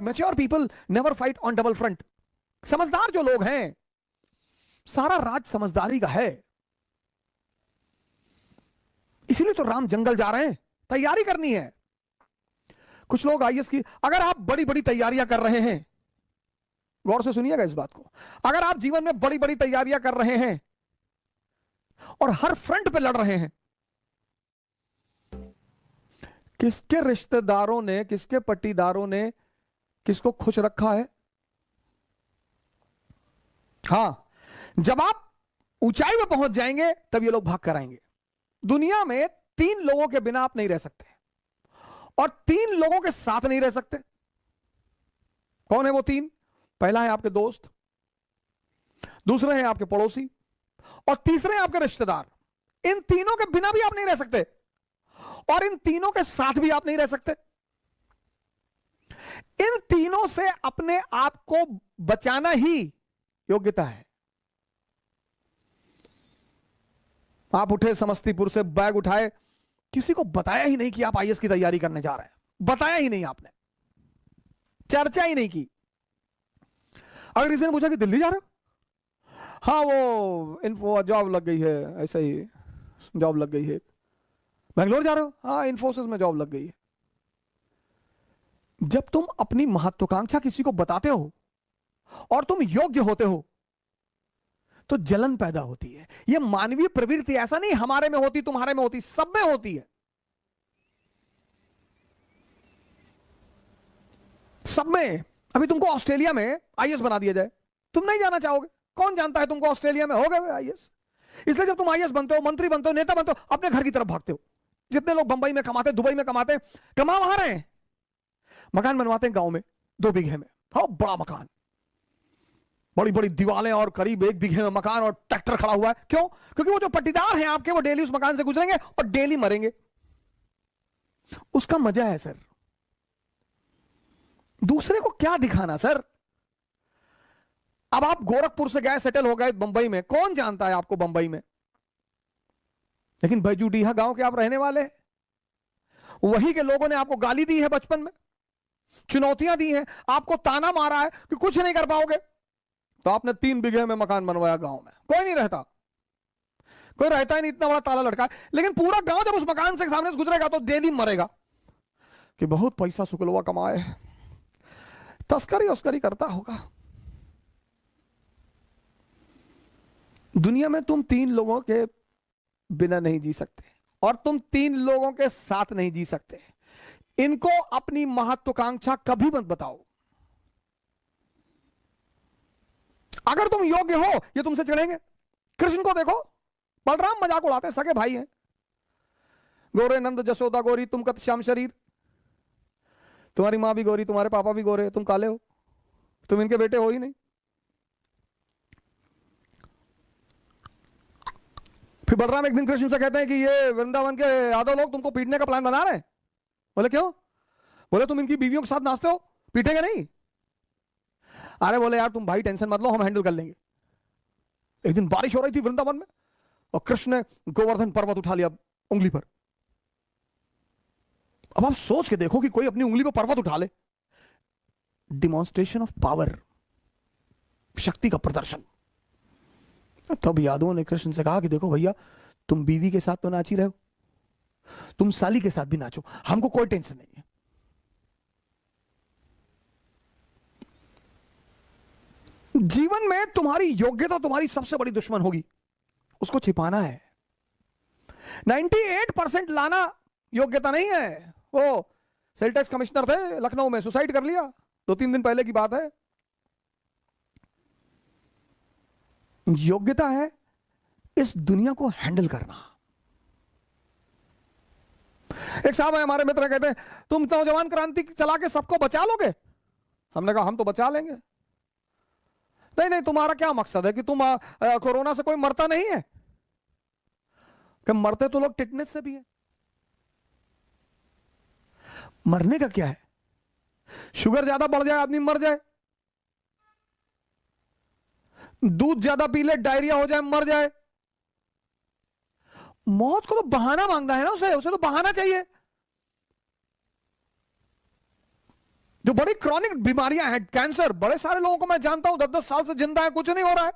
Mature people never fight on double front. समझदार जो लोग हैं, सारा राज समझदारी का है। इसीलिए तो राम जंगल जा रहे हैं, तैयारी करनी है। कुछ लोग आईएएस की, अगर आप बड़ी बड़ी तैयारियां कर रहे हैं, गौर से सुनिएगा इस बात को, अगर आप जीवन में बड़ी बड़ी तैयारियां कर रहे हैं और हर फ्रंट पे लड़ रहे हैं, किसके रिश्तेदारों ने, किसके पट्टीदारों ने किसको खुश रखा है? हां, जब आप ऊंचाई में पहुंच जाएंगे तब ये लोग भाग कर आएंगे। दुनिया में 3 लोगों के बिना आप नहीं रह सकते और 3 लोगों के साथ नहीं रह सकते। कौन है वो 3? पहला है आपके दोस्त, दूसरे हैं आपके पड़ोसी और तीसरे हैं आपके रिश्तेदार। इन तीनों के बिना भी आप नहीं रह सकते और इन तीनों के साथ भी आप नहीं रह सकते। इन तीनों से अपने आप को बचाना ही योग्यता है। आप उठे समस्तीपुर से, बैग उठाए, किसी को बताया ही नहीं कि आप आईएएस की तैयारी करने जा रहे हैं, बताया ही नहीं, आपने चर्चा ही नहीं की। अगर किसी ने पूछा कि दिल्ली जा रहे हो, हाँ वो इन्फो जॉब लग गई है, ऐसा ही जॉब लग गई है। बेंगलोर जा रहे हो, हाँ इन्फोसिस में जॉब लग गई है। जब तुम अपनी महत्वाकांक्षा किसी को बताते हो और तुम योग्य होते हो तो जलन पैदा होती है। यह मानवीय प्रवृत्ति, ऐसा नहीं हमारे में होती, तुम्हारे में होती, सब में होती है, सब में। अभी तुमको ऑस्ट्रेलिया में आईएएस बना दिया जाए, तुम नहीं जाना चाहोगे? कौन जानता है तुमको ऑस्ट्रेलिया में हो गए आईएएस। इसलिए जब तुम आईएएस बनते हो, मंत्री बनते हो, नेता बनते हो, अपने घर की तरफ भागते हो। जितने लोग बंबई में कमाते, दुबई में कमाते, कमा वहां रहे हैं, मकान बनवाते हैं गांव में 2 बीघे में, हाँ बड़ा मकान, बड़ी बड़ी दीवारें और करीब 1 बीघे में मकान और ट्रैक्टर खड़ा हुआ है। क्यों? क्योंकि वो जो पट्टीदार हैं आपके, वो डेली उस मकान से गुजरेंगे और डेली मरेंगे। उसका मजा है सर। दूसरे को क्या दिखाना सर। अब आप गोरखपुर से गए, सेटल हो गए बंबई में, कौन जानता है आपको बंबई में, लेकिन बैजूडीहा गांव के आप रहने वाले हैं। वही के लोगों ने आपको गाली दी है बचपन में, चुनौतियां दी हैं, आपको ताना मारा है कि कुछ नहीं कर पाओगे, तो आपने 3 बीघे में मकान बनवाया गांव में। कोई नहीं रहता, कोई रहता ही नहीं, इतना बड़ा ताला लटका है। लेकिन पूरा गांव जब उस मकान से सामने से गुजरेगा तो डेली मरेगा कि बहुत पैसा सुकलवा कमाए, तस्करी उस्करी करता होगा। दुनिया में तुम 3 लोगों के बिना नहीं जी सकते और तुम 3 लोगों के साथ नहीं जी सकते। इनको अपनी महत्वाकांक्षा कभी मत बताओ। अगर तुम योग्य हो, ये तुमसे चिढ़ेंगे। कृष्ण को देखो, बलराम मजाक उड़ाते, सगे भाई हैं, गोरे नंद जसोदा गोरी, तुम कत श्याम शरीर, तुम्हारी मां भी गोरी, तुम्हारे पापा भी गोरे, तुम काले हो, तुम इनके बेटे हो ही नहीं। फिर बलराम एक दिन कृष्ण से कहते हैं कि ये वृंदावन के यादव लोग तुमको पीटने का प्लान बना रहे हैं। बोले क्यों? बोले तुम इनकी बीवियों के साथ नाचते हो, पीटेंगे नहीं? अरे बोले यार तुम भाई टेंशन मत लो, हम हैंडल कर लेंगे। एक दिन बारिश हो रही थी वृंदावन में और कृष्ण ने गोवर्धन पर्वत उठा लिया उंगली पर। अब आप सोच के देखो कि कोई अपनी उंगली पर पर्वत उठा ले, डिमॉन्स्ट्रेशन ऑफ पावर, शक्ति का प्रदर्शन। तब यादवों ने कृष्ण से कहा कि देखो भैया, तुम बीवी के साथ तो नाच ही रहे हो, तुम साली के साथ भी नाचो, हमको कोई टेंशन नहीं है। जीवन में तुम्हारी योग्यता तुम्हारी सबसे बड़ी दुश्मन होगी, उसको छिपाना है। 98% लाना योग्यता नहीं है। वो सेल टैक्स कमिश्नर थे लखनऊ में, सुसाइड कर लिया, 2-3 दिन पहले की बात है। योग्यता है इस दुनिया को हैंडल करना। एक साहब है हमारे मित्र, कहते हैं तुम नौजवान क्रांति चला के सबको बचा लोगे। हमने कहा हम तो बचा लेंगे। नहीं नहीं, तुम्हारा क्या मकसद है कि तुम कोरोना से कोई मरता नहीं है? कि मरते तो लोग टिटनेस से भी है। मरने का क्या है? शुगर ज्यादा बढ़ जाए आदमी मर जाए, दूध ज्यादा पी ले डायरिया हो जाए मर जाए। मौत को तो बहाना मांगना है ना, उसे तो बहाना चाहिए। जो बड़ी क्रॉनिक बीमारियां हैं, कैंसर, बड़े सारे लोगों को मैं जानता हूं 10-10 साल से जिंदा है, कुछ नहीं हो रहा है।